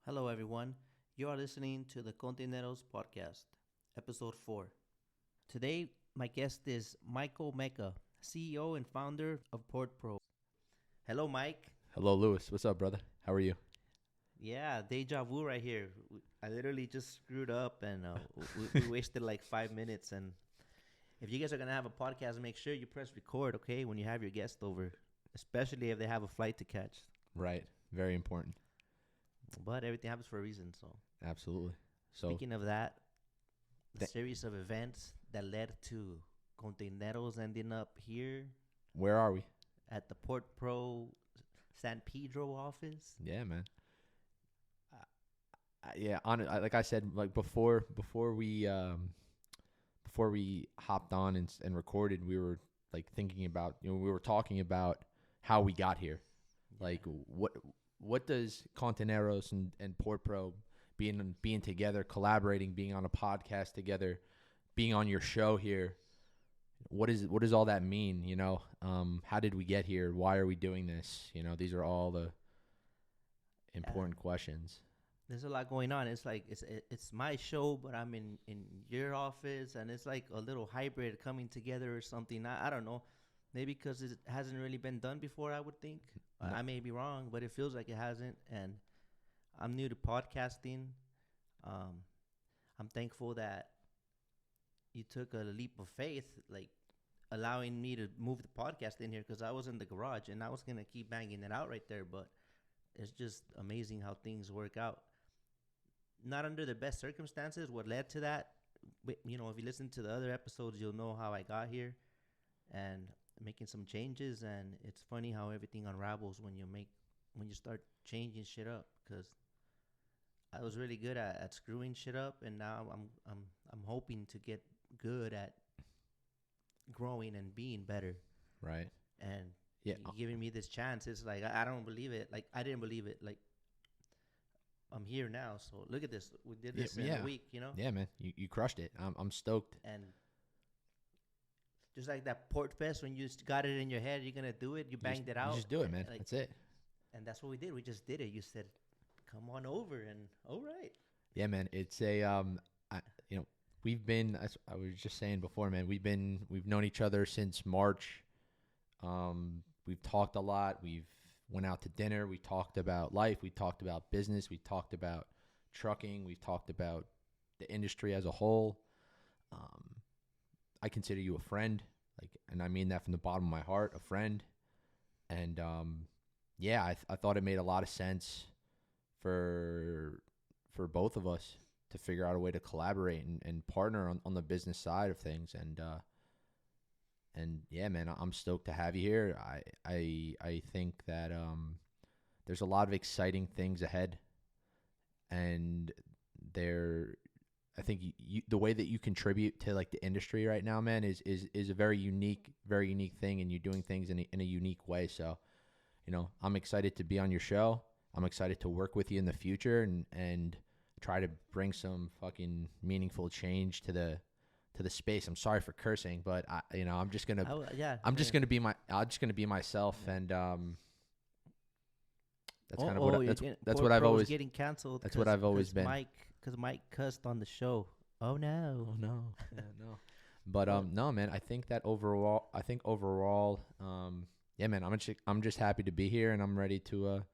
Hello, everyone. You are listening to the Containeroz podcast, episode 4. Today, my guest is Michael Mecca, CEO and founder of PortPro. Hello, Mike. Hello, Lewis. What's up, brother? How are you? Yeah, deja vu right here. I literally just screwed up and we wasted like 5 minutes. And if you guys are going to have a podcast, make sure you press record, okay, when you have your guest over, especially if they have a flight to catch. Right. Very important. But everything happens for a reason, so. Absolutely. So, Speaking of that, the th- series of events that led to Containeros ending up here where are we? at the Port Pro San Pedro office. Yeah, man. Yeah, like I said, like before we hopped on and recorded, we were like thinking about, we were talking about how we got here. Like what does Contaneros and PortPro being together, collaborating, being on a podcast together, being on your show here, what does all that mean? How did we get here? Why are we doing this? These are all the important questions. There's a lot going on. It's like it's my show, but I'm in your office, and it's like a little hybrid coming together or something. I don't know. Maybe because it hasn't really been done before, I would think. No. I may be wrong, but it feels like it hasn't. And I'm new to podcasting. I'm thankful that you took a leap of faith, like allowing me to move the podcast in here because I was in the garage and I was going to keep banging it out right there. But it's just amazing how things work out. Not under the best circumstances. What led to that, if you listen to the other episodes, you'll know how I got here and making some changes. And it's funny how everything unravels when you start changing shit up, because I was really good at screwing shit up, and now I'm hoping to get good at growing and being better. Right. And Yeah. giving me this chance, it's like I don't believe it. Like I didn't believe it. Like I'm here now, so look at this. We did this in a week, Yeah, man. You crushed it. I'm stoked. And just like that Port Fest, when you got it in your head, you're gonna do it. You banged it out. You just do it, man. Like, That's it. and that's what we did. We just did it. You said, "Come on over," and all right. Yeah, man. It's we've been, as I was just saying before, man, we've known each other since March. We've talked a lot. We've went out to dinner. We talked about life. We talked about business. We talked about trucking. We've talked about the industry as a whole. I consider you a friend, and I mean that from the bottom of my heart, a friend. And I thought it made a lot of sense for both of us to figure out a way to collaborate and partner on the business side of things. And yeah, man, I'm stoked to have you here. I think that there's a lot of exciting things ahead, and I think the way that you contribute to like the industry right now, man, is a very unique thing, and you're doing things in a unique way. So, I'm excited to be on your show. I'm excited to work with you in the future and try to bring some fucking meaningful change to the space. I'm sorry for cursing, but I'm just gonna just gonna be myself, and that's kind of what I've always getting canceled. That's what I've always been. Because Mike cussed on the show. Oh no! Oh no! Yeah, no. But no, man. I think overall, yeah, man. I'm just happy to be here, and I'm ready to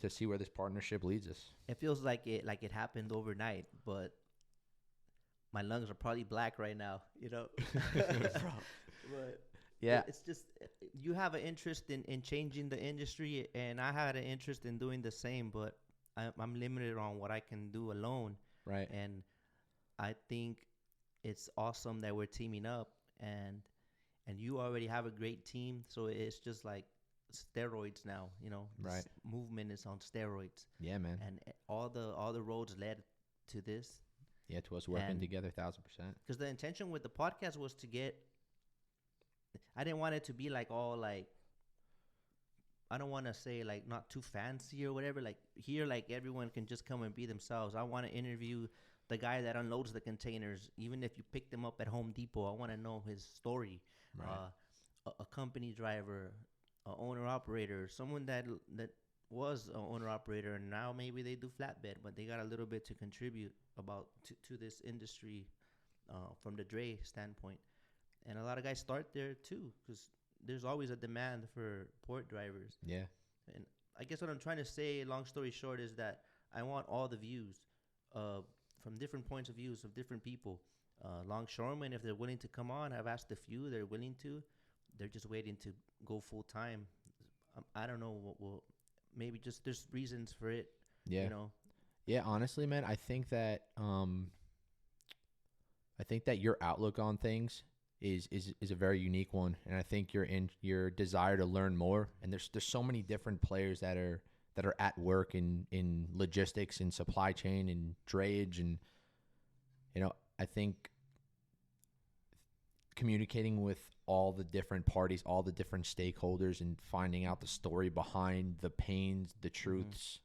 see where this partnership leads us. It feels like it happened overnight, but my lungs are probably black right now, But yeah, it's just you have an interest in changing the industry, and I had an interest in doing the same, but I'm limited on what I can do alone. Right. And I think it's awesome that we're teaming up, and you already have a great team, so it's just like steroids now, Right. This movement is on steroids. Yeah, man. And all the roads led to this. Yeah, to us working together 1,000%. Because the intention with the podcast was I didn't want it to be like all like, I don't want to say like not too fancy or whatever. Like here, like everyone can just come and be themselves. I want to interview the guy that unloads the containers, even if you pick them up at Home Depot. I want to know his story. Right. A company driver, a owner operator, someone that was an owner operator, and now maybe they do flatbed, but they got a little bit to contribute about to this industry from the Dre standpoint. And a lot of guys start there too, because there's always a demand for port drivers. Yeah. And I guess what I'm trying to say, long story short, is that I want all the views from different points of views of different people. Longshoremen, if they're willing to come on, I've asked a few, they're willing to. They're just waiting to go full time. I don't know what will. Maybe just there's reasons for it. Yeah. You know. Yeah. Honestly, man, I think that your outlook on things is a very unique one, and I think your desire to learn more. And there's so many different players that are at work in logistics and supply chain and drayage, and I think communicating with all the different parties, all the different stakeholders, and finding out the story behind the pains, the truths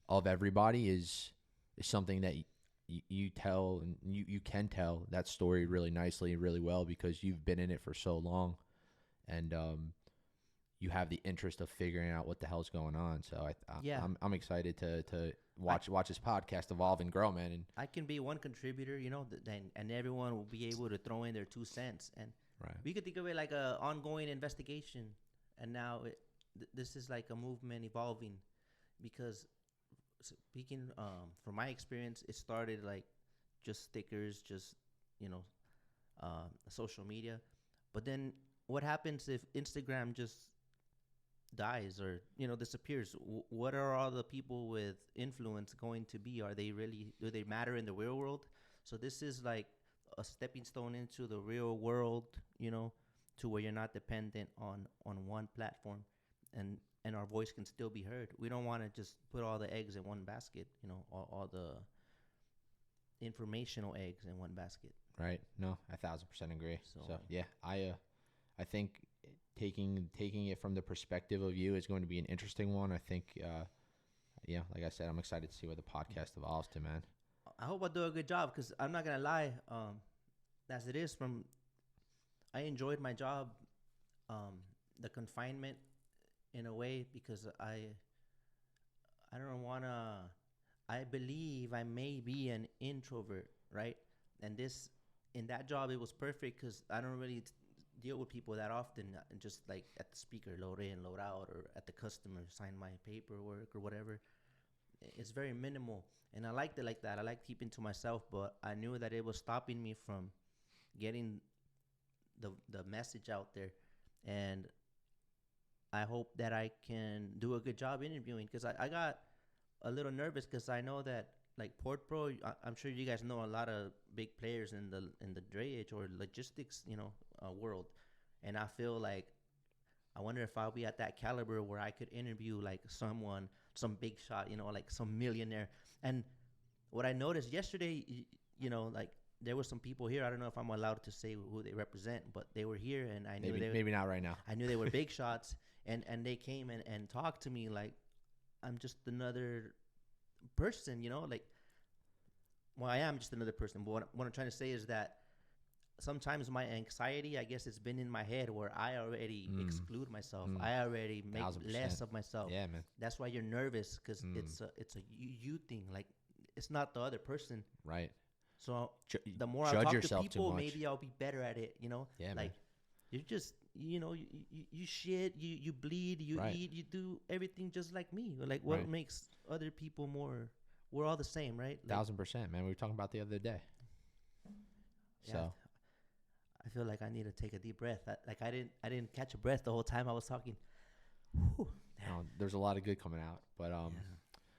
of everybody is something that you tell, and you can tell that story really nicely and really well because you've been in it for so long, and you have the interest of figuring out what the hell's going on. So I'm excited to watch this podcast evolve and grow, man. And I can be one contributor, and everyone will be able to throw in their 2 cents, and we could think of it like a ongoing investigation. And now this is like a movement evolving, because speaking from my experience, it started like just stickers, just social media. But then what happens if Instagram just dies or disappears? What are all the people with influence going to be? Do they matter in the real world? So this is like a stepping stone into the real world, to where you're not dependent on one platform, and our voice can still be heard. We don't want to just put all the eggs in one basket, all the informational eggs in one basket. Right. No, 1,000% agree. So yeah, I think taking it from the perspective of you is going to be an interesting one. I think, like I said, I'm excited to see where the podcast evolves to, man. I hope I do a good job, because I'm not gonna lie. As it is, I enjoyed my job, the confinement, in a way, because I don't wanna. I believe I may be an introvert, right? And in that job, it was perfect because I don't really deal with people that often, and just like at the speaker, load in, load out, or at the customer, sign my paperwork or whatever. It's very minimal, and I liked it like that. I like keeping to myself, but I knew that it was stopping me from getting the message out there, and I hope that I can do a good job interviewing, because I got a little nervous, because I know that like PortPro, I'm sure you guys know a lot of big players in the drayage or logistics, world, and I feel like I wonder if I'll be at that caliber where I could interview like some big shot, like some millionaire. And what I noticed yesterday, like there were some people here. I don't know if I'm allowed to say who they represent, but they were here, and I knew maybe not right now. I knew they were big shots, and they came and talked to me like I'm just another person, like, well, I am just another person. But what I'm trying to say is that sometimes my anxiety, I guess, it's been in my head where I already exclude myself. I already make 1,000%. less of myself. Yeah, man. That's why you're nervous, because it's a you thing. Like, it's not the other person. Right. So the more I talk to people, maybe I'll be better at it. Yeah, like man. you're just you shit, you bleed, you eat, you do everything just like me. Like, what makes other people more? We're all the same, right? Like, 1,000%, man. We were talking about the other day. Yeah, So I feel like I need to take a deep breath. I didn't catch a breath the whole time I was talking. Whew. there's a lot of good coming out, but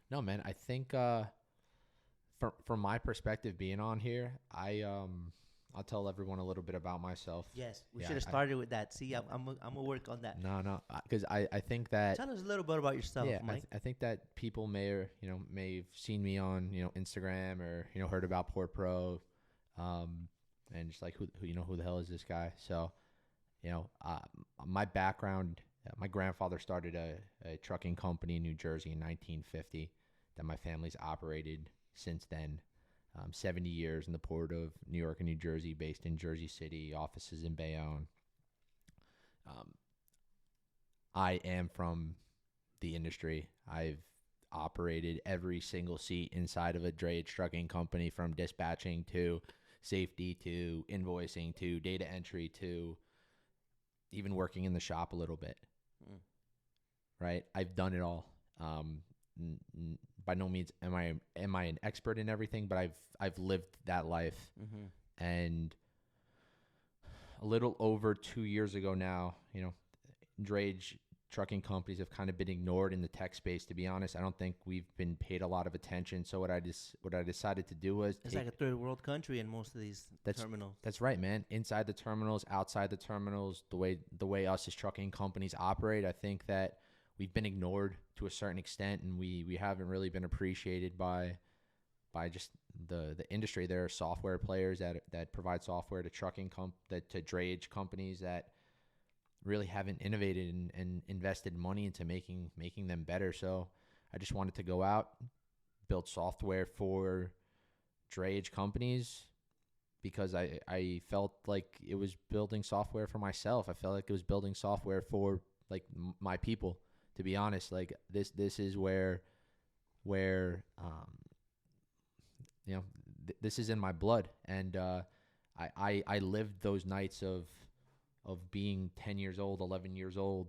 no, man. I think from my perspective, being on here, I'll tell everyone a little bit about myself. Yes, we should have started with that. See, I'm gonna work on that. No, because I think that. Tell us a little bit about yourself, Mike. I think that people may have seen me on Instagram, or heard about PortPro, and just like who the hell is this guy? So, my background, my grandfather started a trucking company in New Jersey in 1950 that my family's operated since then. 70 years in the port of New York and New Jersey, based in Jersey City, offices in Bayonne. I am from the industry. I've operated every single seat inside of a drayage trucking company, from dispatching to safety to invoicing to data entry to even working in the shop a little bit. Right? I've done it all. By no means am I an expert in everything, but I've lived that life. And a little over 2 years ago now, drayage trucking companies have kind of been ignored in the tech space. To be honest, I don't think we've been paid a lot of attention. So what I decided to do was it's like a third world country in most of these terminals. That's right, man. Inside the terminals, outside the terminals, the way us as trucking companies operate, I think that we've been ignored to a certain extent, and we haven't really been appreciated by just the industry. There are software players that provide software to to drayage companies that really haven't innovated and invested money into making them better. So I just wanted to go out, build software for drayage companies, because I felt like it was building software for myself. I felt like it was building software for like my people. To be honest, like this is where this is in my blood, and I lived those nights of being 10 years old, 11 years old,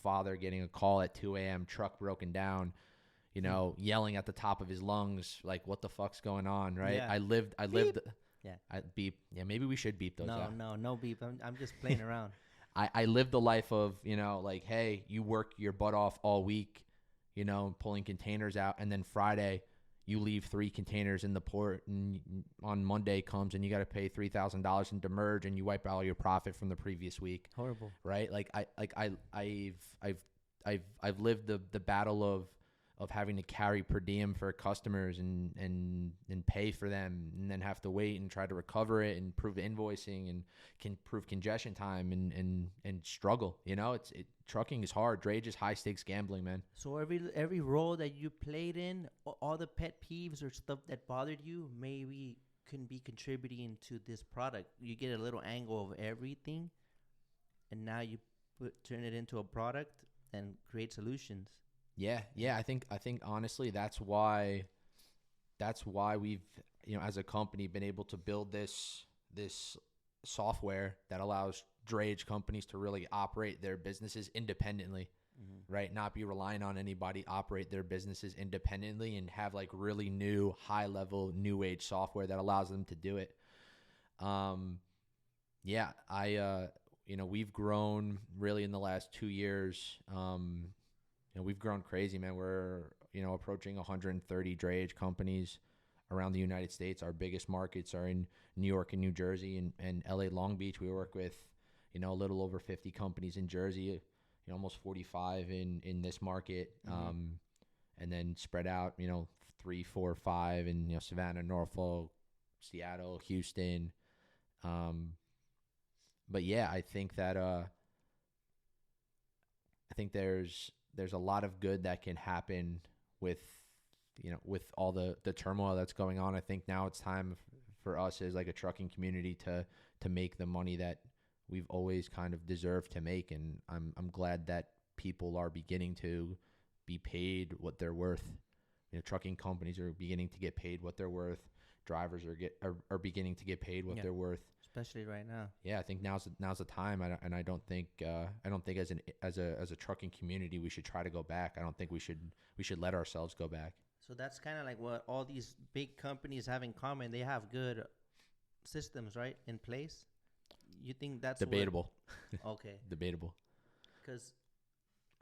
father getting a call at 2 a.m., truck broken down, yelling at the top of his lungs, like, what the fuck's going on, right? Yeah. I lived. Beep. Yeah. I beep. Yeah, maybe we should beep those out. No beep. I'm just playing around. I lived the life of, like, hey, you work your butt off all week, pulling containers out, and then Friday you leave 3 containers in the port, and on Monday comes and you got to pay $3,000 in demurrage, and you wipe out all your profit from the previous week. Horrible, right? Like I've lived the battle of having to carry per diem for customers and pay for them, and then have to wait and try to recover it and prove invoicing and can prove congestion time and struggle. Trucking is hard. Drayage is high stakes gambling, man. So every role that you played in, all the pet peeves or stuff that bothered you, maybe can be contributing to this product. You get a little angle of everything, and now you turn it into a product and create solutions. Yeah. I think honestly that's why we've as a company been able to build this software that allows drayage companies to really operate their businesses independently, right? Not be relying on anybody, operate their businesses independently, and have like really new, high level, new age software that allows them to do it. We've grown really in the last 2 years. We've grown crazy, man. We're, approaching 130 drayage companies around the United States. Our biggest markets are in New York and New Jersey and LA Long Beach. We work with, a little over 50 companies in Jersey, almost 45 in this market. And then spread out, 3, 4, 5 in, Savannah, Norfolk, Seattle, Houston. But yeah, I think that, I think there's a lot of good that can happen with all the turmoil that's going on. I think now it's time for us as like a trucking community to make the money that we've always kind of deserved to make. And I'm glad that people are beginning to be paid what they're worth. Trucking companies are beginning to get paid what they're worth. Drivers are beginning to get paid what they're worth. Especially right now. Yeah, I think now's the time, I don't think as a trucking community we should try to go back. I don't think we should let ourselves go back. So that's kind of like what all these big companies have in common. They have good systems, right, in place. You think that's debatable? Okay, debatable. Because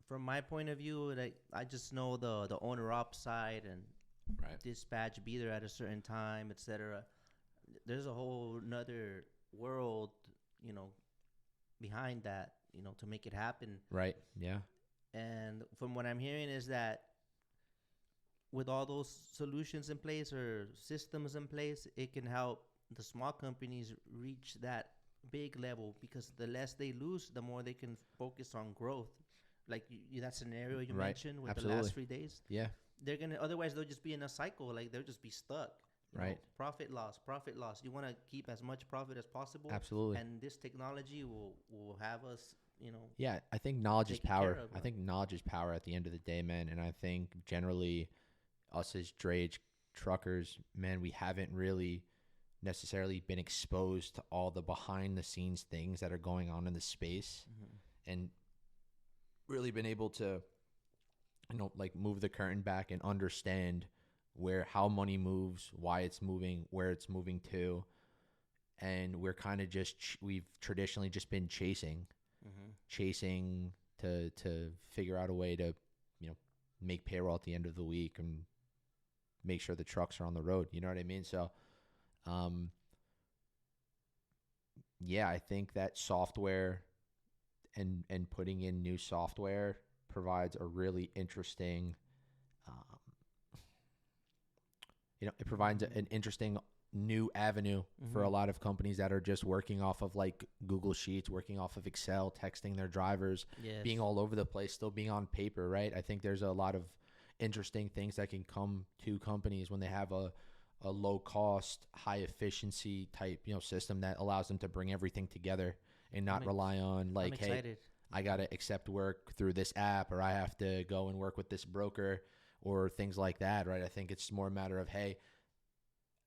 from my point of view, like I just know the owner op side and dispatch, be there at a certain time, etc. There's a whole nother world, behind that, to make it happen. Right. Yeah. And from what I'm hearing is that with all those solutions in place or systems in place, it can help the small companies reach that big level, because the less they lose, the more they can focus on growth. Like that scenario you mentioned with the last 3 days. Yeah. They're otherwise they'll just be in a cycle. Like they'll just be stuck. Right. Profit loss. You want to keep as much profit as possible. Absolutely. And this technology will have us Yeah, I think knowledge is taken care power. of. I think knowledge is power at the end of the day, man. And I think generally us as drayage truckers, man, we haven't really necessarily been exposed to all the behind the scenes things that are going on in the space, and really been able to, like move the curtain back and understand how money moves, why it's moving, where it's moving to. And we're kind of we've traditionally just been chasing to figure out a way to, make payroll at the end of the week and make sure the trucks are on the road. You know what I mean? So, yeah, I think that software and putting in new software provides a really interesting, it provides an interesting new avenue for a lot of companies that are just working off of like Google Sheets, working off of Excel, texting their drivers, being all over the place, still being on paper, right? I think there's a lot of interesting things that can come to companies when they have a low cost, high efficiency type, system that allows them to bring everything together and not rely on like, hey, I got to accept work through this app, or I have to go and work with this broker or things like that, right? I think it's more a matter of, hey,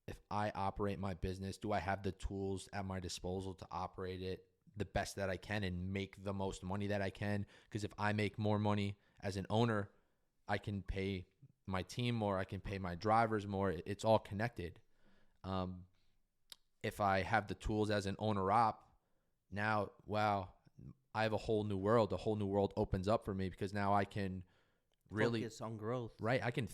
if I operate my business, do I have the tools at my disposal to operate it the best that I can and make the most money that I can? Because if I make more money as an owner, I can pay my team more, I can pay my drivers more. It's all connected. If I have the tools as an owner-op, now, wow, I have a whole new world. A whole new world opens up for me because now I can really focus on growth. Right. I can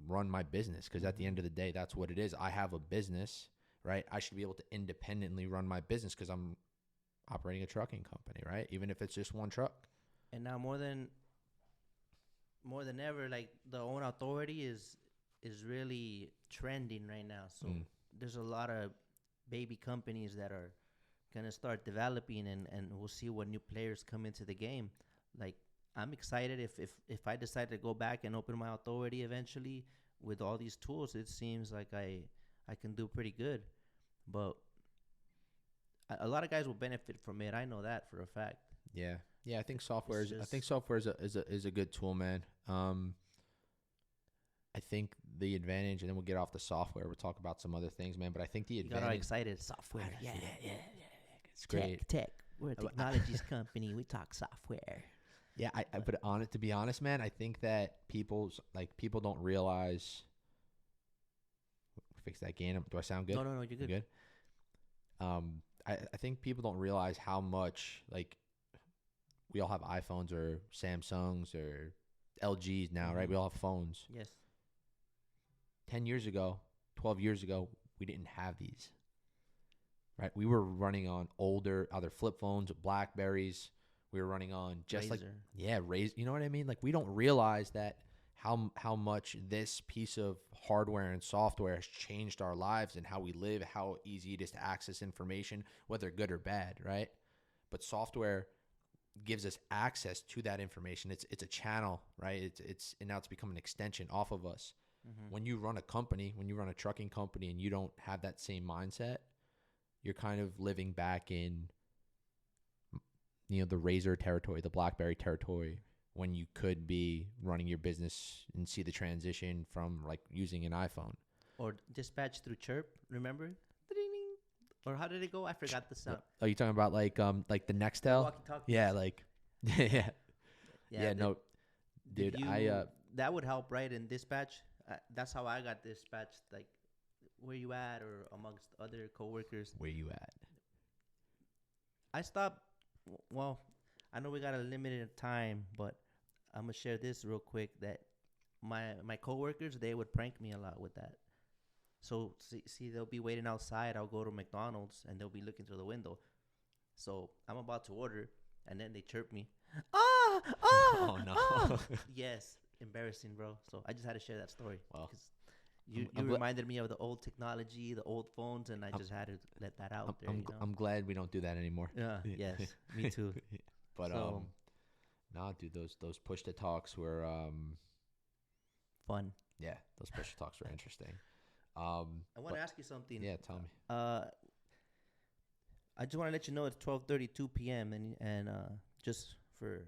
run my business because at the end of the day, that's what it is. I have a business, right? I should be able to independently run my business because I'm operating a trucking company, right? Even if it's just one truck. And now more than ever, like the own authority is really trending right now. So there's a lot of baby companies that are gonna start developing, and we'll see what new players come into the game. Like, I'm excited if I decide to go back and open my authority eventually with all these tools. It seems like I can do pretty good, but a lot of guys will benefit from it. I know that for a fact. Yeah, I think software is a good tool, man. I think the advantage, and then we'll get off the software. We'll talk about some other things, man. But I think the advantage. Got all excited. Software, yeah. It's great. Tech. We're a technologies company. We talk software. Yeah, to be honest, man, I think that people don't realize. Fix that gain. Do I sound good? No, you're good. You're good. I think people don't realize how much, like, we all have iPhones or Samsungs or LGs now, right? We all have phones. Yes. 10 years ago, 12 years ago, we didn't have these, right? We were running on older, either flip phones, Blackberries. We were running on just Razor. Razor. You know what I mean? Like, we don't realize that how much this piece of hardware and software has changed our lives and how we live, how easy it is to access information, whether good or bad, right? But software gives us access to that information. It's a channel, right? And now it's become an extension off of us. When you run a company, when you run a trucking company and you don't have that same mindset, you're kind of living back in, the Razor territory, the Blackberry territory, when you could be running your business and see the transition from like using an iPhone. Or dispatch through Chirp, remember? Ding. Or how did it go? I forgot the sound. Are you talking about like the Nextel? Walkie-talkies. Yeah, like yeah, no, dude, that would help, right? In dispatch, that's how I got dispatched. Like, where you at, or amongst other coworkers. Where you at? I stopped. Well, I know we got a limited time, but I'm gonna share this real quick. That my coworkers, they would prank me a lot with that. So see, they'll be waiting outside. I'll go to McDonald's and they'll be looking through the window. So I'm about to order, and then they chirp me. Oh no! Yes, embarrassing, bro. So I just had to share that story. Well, you reminded me of the old technology, the old phones, and I just had to let that out there. I'm glad we don't do that anymore. Yeah. Yes. Me too. But nah, dude, those push to talks were fun. Yeah, those push to talks were interesting. I want to ask you something. Yeah, tell me. I just want to let you know it's 12:32 p.m. and just for,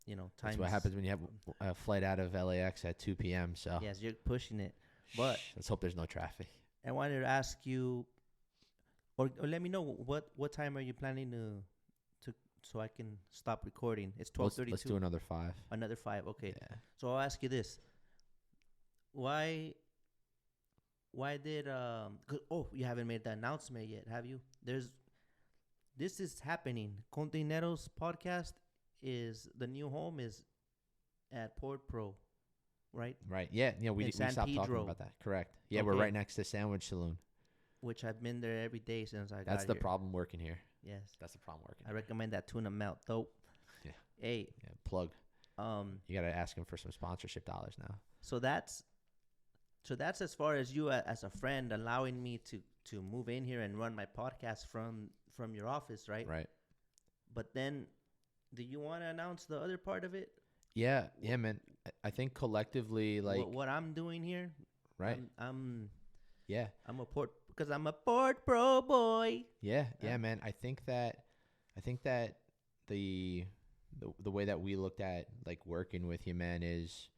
times. That's what happens when you have a flight out of LAX at 2 p.m. So Yes, you're pushing it. But let's hope there's no traffic. I wanted to ask you, or let me know what time are you planning to so I can stop recording. It's 12:32. Let's do another 5. Another 5. Okay. Yeah. So I'll ask you this: Why did you haven't made the announcement yet, have you? This is happening. Containeroz podcast is the new home is at PortPro, right? Right. Yeah. We stopped talking about that. Correct. Yeah, we're right next to Sandwich Saloon. Which I've been there every day since I got here. That's the problem working here. Yes. That's the problem working. I recommend that tuna melt though. Yeah. Hey. Yeah. Plug. You gotta ask him for some sponsorship dollars now. So that's as far as you as a friend allowing me to move in here and run my podcast from your office, right? Right. But then, do you want to announce the other part of it? Yeah, man. I think collectively, like what I'm doing here, right? I'm a PortPro boy. Yeah, man. I think that the way that we looked at like working with you, man, is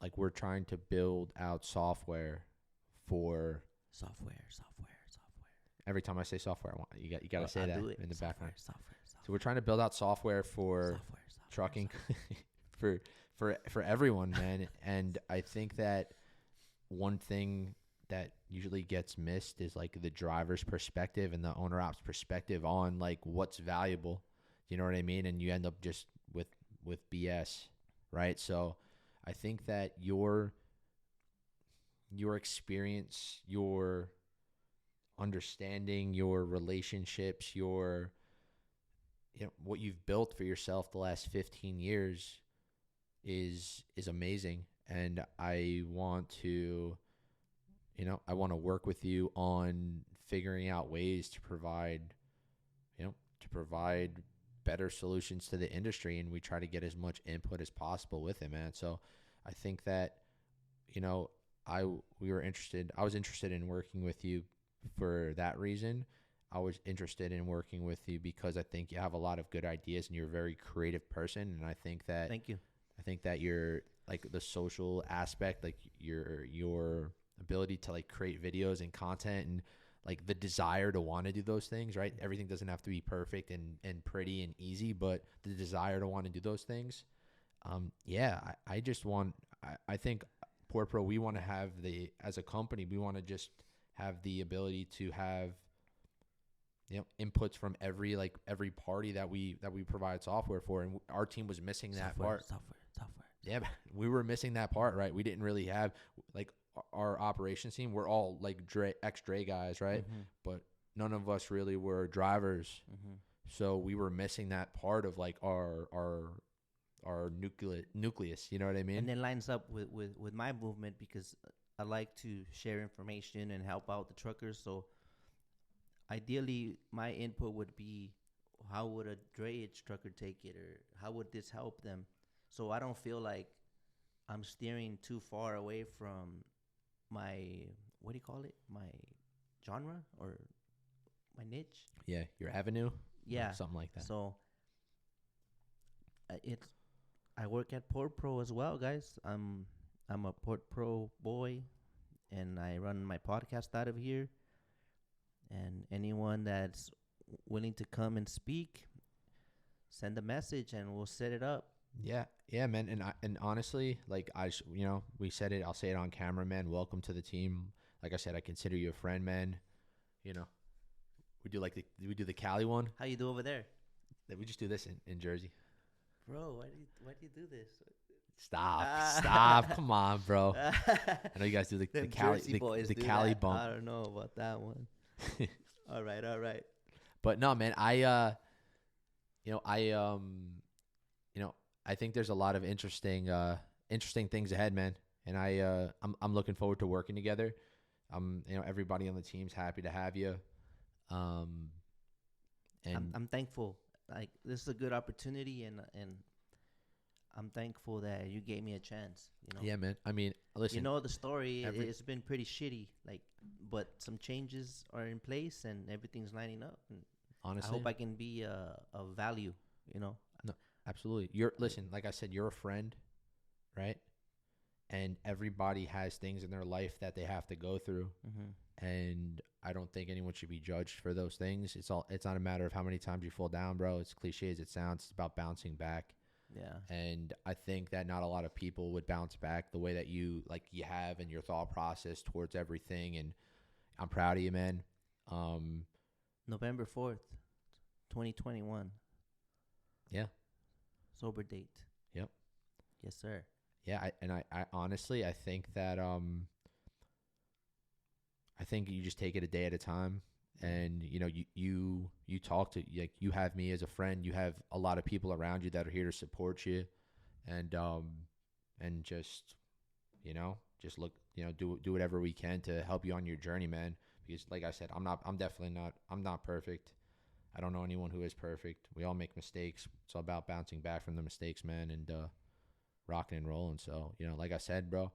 like we're trying to build out software for software. Every time I say software, you got to say that in the background. Software. So we're trying to build out software for trucking for everyone, man. And I think that one thing that usually gets missed is like the driver's perspective and the owner ops perspective on like what's valuable. You know what I mean? And you end up just with BS, right? So I think that your experience, your understanding, your relationships, what you've built for yourself the last 15 years is amazing. And I want to work with you on figuring out ways to provide better solutions to the industry, and we try to get as much input as possible with it, man. So I think that I was interested in working with you for that reason. I was interested in working with you because I think you have a lot of good ideas and you're a very creative person, and I think that Thank you. I think that you're like the social aspect, like your ability to like create videos and content and like the desire to want to do those things, right? Everything doesn't have to be perfect and pretty and easy, but the desire to want to do those things. I think PortPro, we want to have as a company, we want to just have the ability to have inputs from every party that we provide software for, and our team was missing that part. Software. Yeah, we were missing that part, right? We didn't really have like our operations team. We're all like ex-Dray guys, right? Mm-hmm. But none of us really were drivers, so we were missing that part of like our nucleus. You know what I mean? And it lines up with my movement because I like to share information and help out the truckers. So ideally, my input would be, how would a drayage trucker take it, or how would this help them? So I don't feel like I'm steering too far away from my, what do you call it? My genre or my niche? Yeah, your avenue? Yeah. Something like that. So I work at PortPro as well, guys. I'm a PortPro boy, and I run my podcast out of here. And anyone that's willing to come and speak, send a message and we'll set it up. Yeah, man. And honestly, like we said it, I'll say it on camera, man. Welcome to the team. Like I said, I consider you a friend, man. We do the Cali one. How you do over there? We just do this in Jersey. Bro, why do you do this? Stop. Come on, bro. I know you guys do the Cali, the Cali bump. I don't know about that one. All right. But no, man, I think there's a lot of interesting things ahead, man. And I'm looking forward to working together. Everybody on the team's happy to have you. And I'm thankful. Like, this is a good opportunity, and I'm thankful that you gave me a chance. Yeah, man. I mean, listen. The story. It's been pretty shitty. But some changes are in place, and everything's lining up. And I honestly. hope I can be of value. You know. No, absolutely. Listen, like I said, you're a friend, right? And everybody has things in their life that they have to go through. Mm-hmm. And I don't think anyone should be judged for those things. It's not a matter of how many times you fall down, bro. It's cliche as it sounds. It's about bouncing back. Yeah. And I think that not a lot of people would bounce back the way that you have in your thought process towards everything. And I'm proud of you, man. November 4th, 2021. Yeah. Sober date. Yep. Yes, sir. Yeah. I honestly, I think that I think you just take it a day at a time. And you talk to, like, you have me as a friend. You have a lot of people around you that are here to support you, and just just look, do whatever we can to help you on your journey, man. Because like I said, I'm not perfect. I don't know anyone who is perfect. We all make mistakes. It's all about bouncing back from the mistakes, man, and rocking and rolling. So like I said, bro,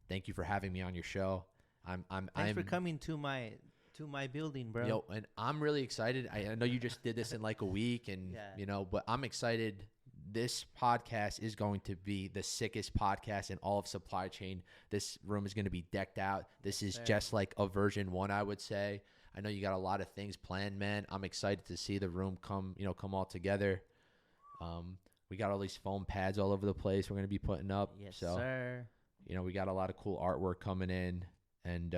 thank you for having me on your show. Thanks for coming to my building, bro. Yo, and I'm really excited. I know you just did this in like a week, and Yeah. but I'm excited. This podcast is going to be the sickest podcast in all of supply chain. This room is going to be decked out. This is just like a version 1, I would say. I know you got a lot of things planned, man. I'm excited to see the room come all together. We got all these foam pads all over the place we're going to be putting up. Yes, So, sir. we got a lot of cool artwork coming in, and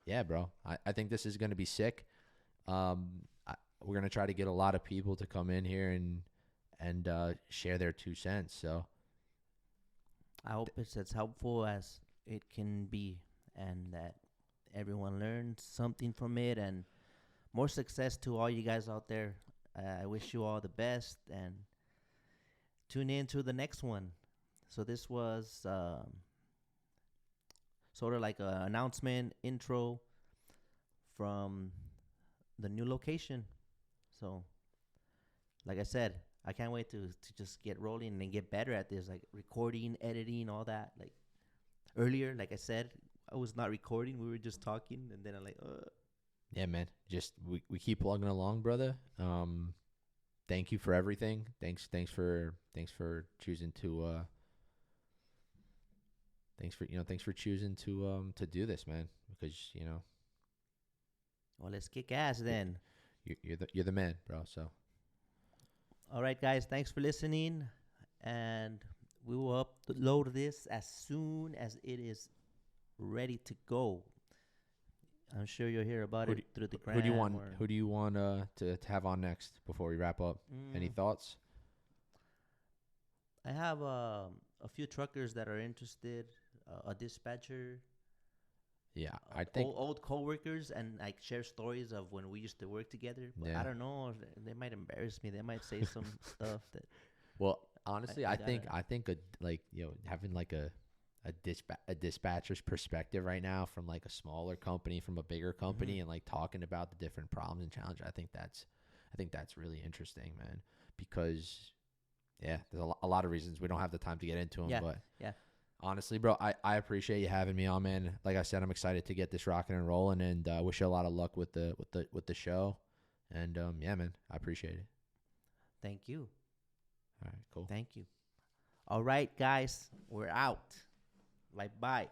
yeah, bro, I think this is going to be sick. We're going to try to get a lot of people to come in here and share their 2 cents. So I hope it's as helpful as it can be, and that everyone learns something from it, and more success to all you guys out there. I wish you all the best, and tune in to the next one. So this was sort of like an announcement intro from the new location. So, like I said, I can't wait to just get rolling and get better at this, like recording, editing, all that. Like earlier, like I said, I was not recording. We were just talking, and then I'm like, yeah, man, just we keep plugging along, brother. Thank you for everything. Thanks for choosing to thanks for choosing to do this, man, because well, let's kick ass then. you're the man, bro. So All right, guys, thanks for listening, and we will upload this as soon as it is ready to go. I'm sure you'll hear about it through the gram. who do you want to have on next before we wrap up? Any thoughts? I have a few truckers that are interested, a dispatcher. Yeah, I think old coworkers, and like share stories of when we used to work together. But Yeah. I don't know. They might embarrass me. They might say some stuff that. Well, honestly, I I think having like a dispatcher's perspective right now from like a smaller company from a bigger company and like talking about the different problems and challenges. I think that's really interesting, man, because there's a lot of reasons. We don't have the time to get into them, but honestly, bro, I appreciate you having me on, man. Like I said, I'm excited to get this rocking and rolling, and wish you a lot of luck with the show. And yeah, man, I appreciate it. Thank you. All right, cool. Thank you. All right, guys, we're out. Bye bye.